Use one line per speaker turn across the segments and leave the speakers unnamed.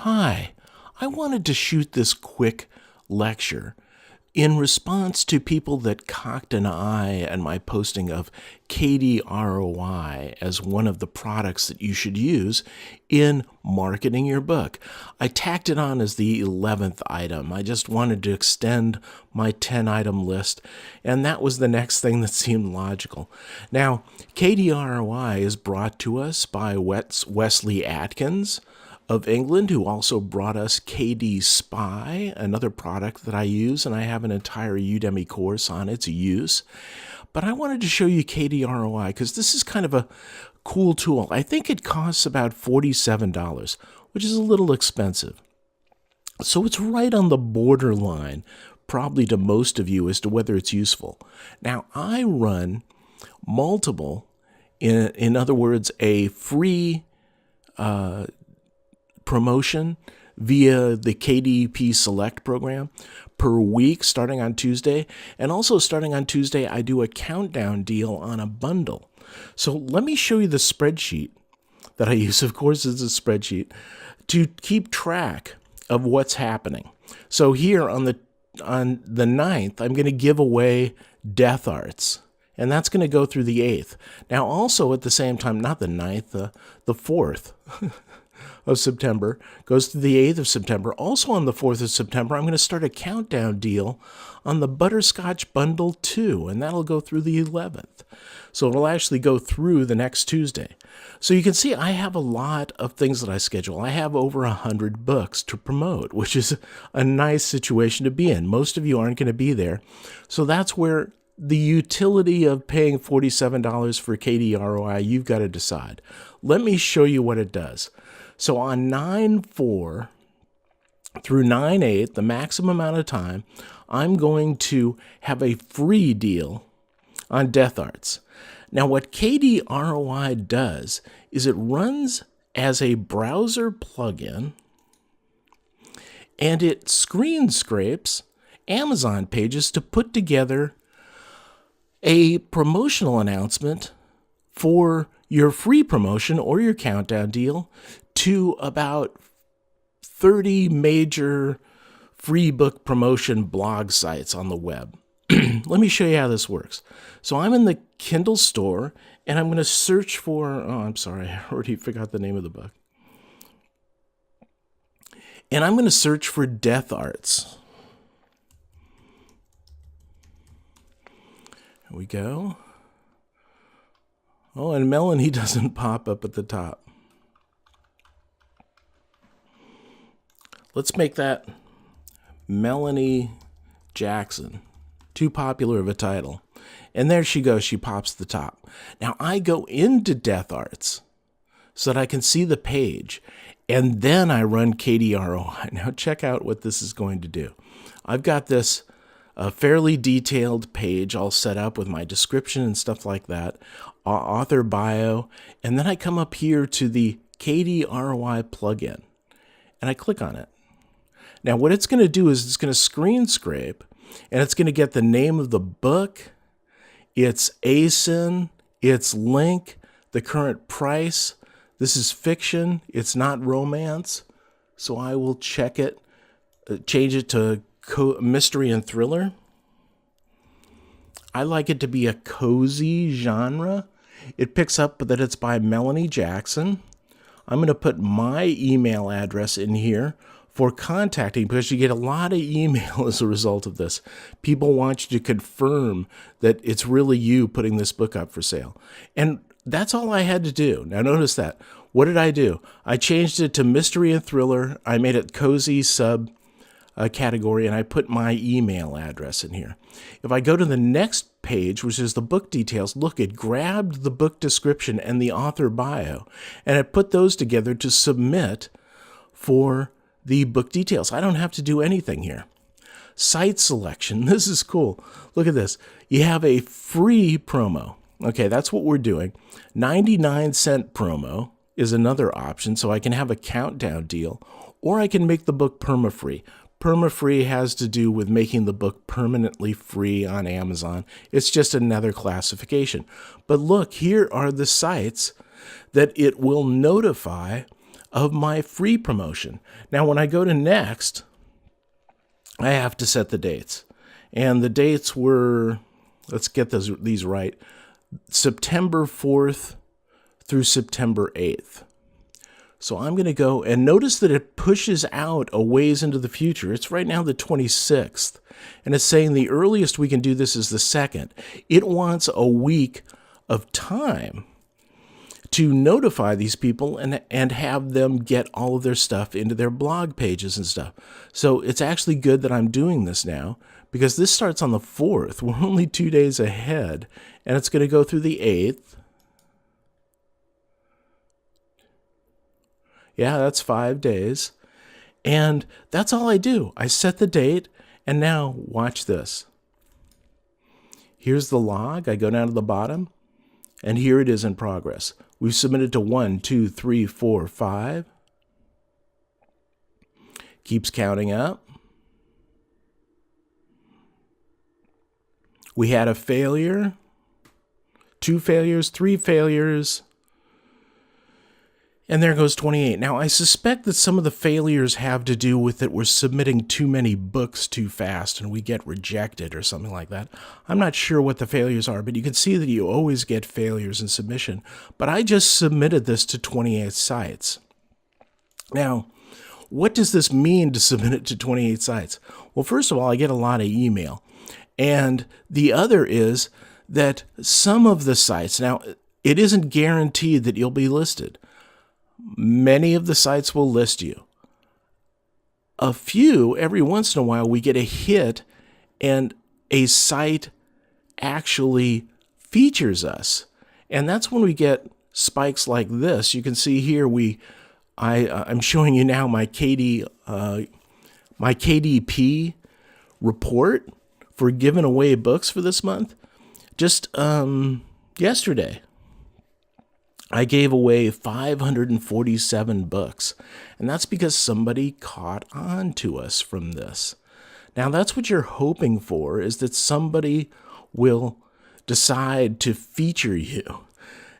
Hi, I wanted to shoot this quick lecture in response to people that cocked an eye at my posting of KDROI as one of the products that you should use in marketing your book. I tacked it on as the 11th item. I just wanted to extend my 10-item list, and that was the next thing that seemed logical. Now, KDROI is brought to us by Wesley Atkins of England, who also brought us KD Spy, another product that I use, and I have an entire Udemy course on its use. But I wanted to show you KDROI because this is kind of a cool tool. I think it costs about $47, which is a little expensive. So it's right on the borderline, probably to most of you, as to whether it's useful. Now, I run multiple, in other words, a free promotion via the KDP Select program per week starting on Tuesday. And also starting on Tuesday, I do a countdown deal on a bundle. So let me show you the spreadsheet that I use. Of course, it's a spreadsheet to keep track of what's happening. So here on the 9th, I'm going to give away Death Arts. And that's going to go through the 8th. Now, also at the same time, not the 9th, the 4th. of September, goes to the 8th of September. Also on the 4th of September, I'm going to start a countdown deal on the Butterscotch Bundle 2, and that'll go through the 11th. So it'll actually go through the next Tuesday. So you can see I have a lot of things that I schedule. I have over 100 books to promote, which is a nice situation to be in. Most of you aren't going to be there. So that's where the utility of paying $47 for KDROI, you've got to decide. Let me show you what it does. So on 9/4 through 9/8, the maximum amount of time, I'm going to have a free deal on Death Arts. Now, what KDROI does is it runs as a browser plugin, and it screen scrapes Amazon pages to put together a promotional announcement for your free promotion or your countdown deal to about 30 major free book promotion blog sites on the web. Let me show you how this works. So I'm in the Kindle store, and I'm going to search for, I'm sorry, I already forgot the name of the book. And I'm going to search for Death Arts. Here we go. Oh, and Melanie doesn't pop up at the top. Let's make that Melanie Jackson. Too popular of a title. And there she goes. She pops the top. Now I go into Death Arts so that I can see the page. And then I run KDROI. Now check out what this is going to do. I've got this fairly detailed page all set up with my description and stuff like that. Author bio. And then I come up here to the KDROI plugin. And I click on it. Now, what it's going to do is it's going to screen scrape, and it's going to get the name of the book, its ASIN, its link, the current price. This is fiction. It's not romance. So I will check it, change it to mystery and thriller. I like it to be a cozy genre. It picks up that it's by Melanie Jackson. I'm going to put my email address in here for contacting, because you get a lot of email as a result of this. People want you to confirm that it's really you putting this book up for sale. And that's all I had to do. Now notice that. What did I do? I changed it to mystery and thriller. I made it cozy sub category, and I put my email address in here. If I go to the next page, which is the book details, look, it grabbed the book description and the author bio, and it put those together to submit for the book details. I don't have to do anything here. Site selection. This is cool. Look at this. You have a free promo. Okay, that's what we're doing. 99-cent promo is another option, so I can have a countdown deal, or I can make the book perma-free. Perma-free has to do with making the book permanently free on Amazon. It's just another classification. But look, here are the sites that it will notify of my free promotion. Now, when I go to next, I have to set the dates. And the dates were, let's get these right, September 4th through September 8th. So I'm going to go, and notice that it pushes out a ways into the future. It's right now the 26th, and it's saying the earliest we can do this is the 2nd. It wants a week of time to notify these people and have them get all of their stuff into their blog pages and stuff. So it's actually good that I'm doing this now, because this starts on the 4th. We're only 2 days ahead, and it's going to go through the 8th. Yeah, that's 5 days. And that's all I do. I set the date, and now watch this. Here's the log. I go down to the bottom, and here it is in progress. We've submitted to 1, 2, 3, 4, 5. Keeps counting up. We had a failure, 2 failures, 3 failures. And there goes 28. Now, I suspect that some of the failures have to do with that we're submitting too many books too fast and we get rejected or something like that. I'm not sure what the failures are, but you can see that you always get failures in submission. But I just submitted this to 28 sites. Now, what does this mean to submit it to 28 sites? Well, first of all, I get a lot of email. And the other is that some of the sites, now, it isn't guaranteed that you'll be listed. Many of the sites will list you. A few, every once in a while, we get a hit and a site actually features us. And that's when we get spikes like this. You can see here, I'm showing you now my KDP report for giving away books for this month. Just yesterday, I gave away 547 books, and that's because somebody caught on to us from this. Now, that's what you're hoping for, is that somebody will decide to feature you.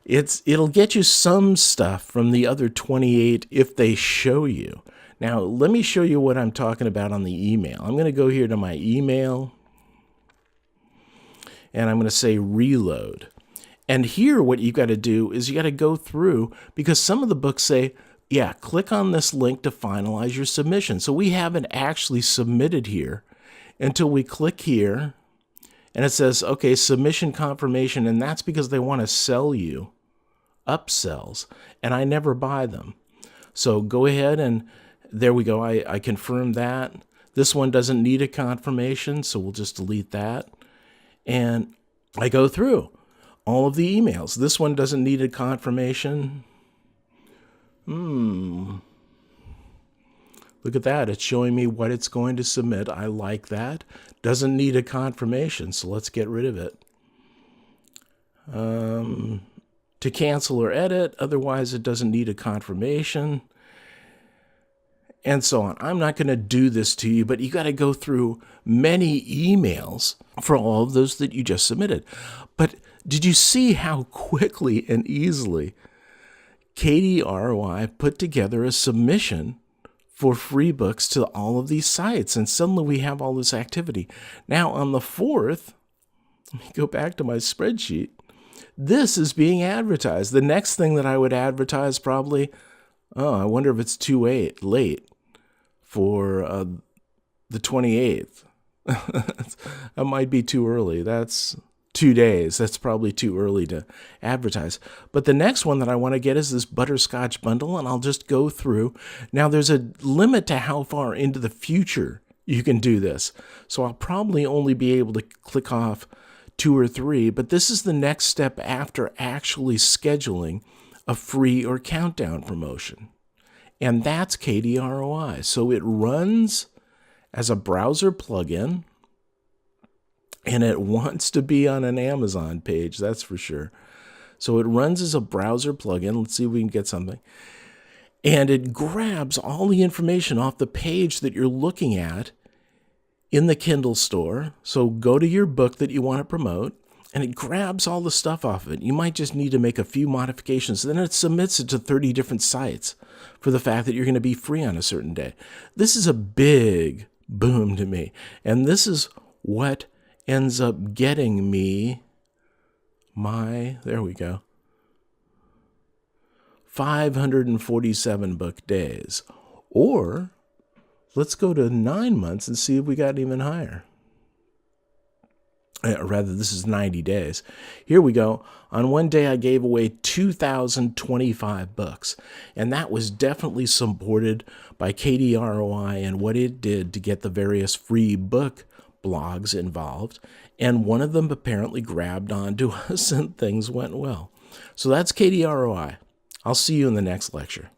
It'll get you some stuff from the other 28 if they show you. Now, let me show you what I'm talking about on the email. I'm going to go here to my email, and I'm going to say reload. And here what you've got to do is you got to go through, because some of the books say, yeah, click on this link to finalize your submission. So we haven't actually submitted here until we click here, and it says, okay, submission confirmation, and that's because they want to sell you upsells, and I never buy them. So go ahead, and there we go. I confirm that. This one doesn't need a confirmation, so we'll just delete that. And I go through all of the emails. This one doesn't need a confirmation. Look at that. It's showing me what it's going to submit. I like that. Doesn't need a confirmation, so let's get rid of it. To cancel or edit, otherwise it doesn't need a confirmation. And so on. I'm not going to do this to you, but you got to go through many emails for all of those that you just submitted. But did you see how quickly and easily KDROI put together a submission for free books to all of these sites? And suddenly we have all this activity. Now on the 4th, let me go back to my spreadsheet. This is being advertised. The next thing that I would advertise probably, I wonder if it's too late for the 28th. That might be too early. That's 2 days. That's probably too early to advertise. But the next one that I want to get is this butterscotch bundle, and I'll just go through. Now, there's a limit to how far into the future you can do this. So I'll probably only be able to click off 2 or 3, but this is the next step after actually scheduling a free or countdown promotion. And that's KDROI. So it runs as a browser plugin, and it wants to be on an Amazon page, that's for sure. So it runs as a browser plugin. Let's see if we can get something. And it grabs all the information off the page that you're looking at in the Kindle store. So go to your book that you want to promote, and it grabs all the stuff off of it. You might just need to make a few modifications. Then it submits it to 30 different sites for the fact that you're going to be free on a certain day. This is a big boom to me. And this is what ends up getting me there we go, 547 book days. Or let's go to 9 months and see if we got even higher. Rather, this is 90 days. Here we go. On one day, I gave away 2,025 books, and that was definitely supported by KDROI and what it did to get the various free book blogs involved, and one of them apparently grabbed onto us and things went well. So that's KDROI. I'll see you in the next lecture.